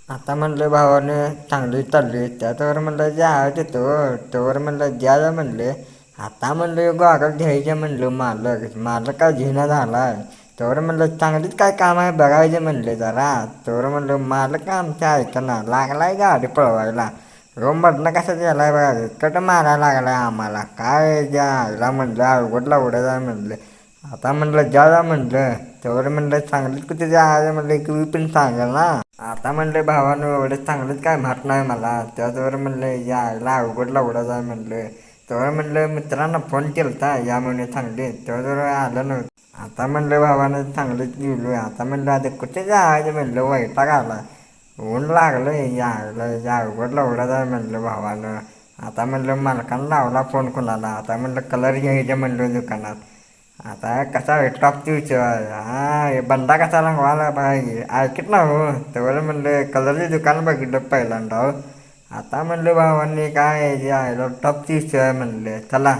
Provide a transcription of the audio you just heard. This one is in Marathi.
आता म्हणलं भावानं चांगली चालली त्याच्यावर म्हणलं जे आहे ते तोवर म्हणलं द्यायला म्हणले. आता म्हणलं गॉगल घ्यायचे म्हणलं मालक काय घेणं झालाय. तोवर म्हणलं चांगलीच काय काम आहे बघायचे म्हणले जरा. तोवर म्हणलं मालक आमच्या ऐकना लागलाय गाडी पळवायला. मधनं कसं गेलाय बघा कट मारायला लागलाय आम्हाला काय आईला म्हणलं अवघड लावडं आहे म्हणलं. आता म्हणलं जा म्हणलं तेवढं म्हणलं चांगलीच कुठे जायचं म्हणलं की पण सांगेल ना. आता म्हणलं भावानं एवढं चांगलंच काय माहीत नाही मला त्याच्यावर म्हणलं यायला अवघड लावडं आहे म्हणलं. तेव्हा म्हणलं मित्रांना फोन केलता या म्हणे चांगले तेव्हा आलं नव्हतं. आता म्हणलं भावानं चांगलंच गेलो आता म्हणलं आता कुठे जायचं म्हणलं वैताग आला. ऊन लागलं या अवघड लावडं आहे म्हणलं भावानं. आता म्हणलं मालकानं लावला फोन कोणाला आता म्हणलं कलर घ्यायचं म्हणलं दुकानात. आता कसा आहे टॉपची विचार हे बंदा कसा रंगवाला पाहिजे ऐकत ना हो तेवढं म्हणलं कलरचे दुकान बघितलं पहिल्यांदा हो. आता म्हणलं भावांनी काय टॉपची विचार म्हणलं चला.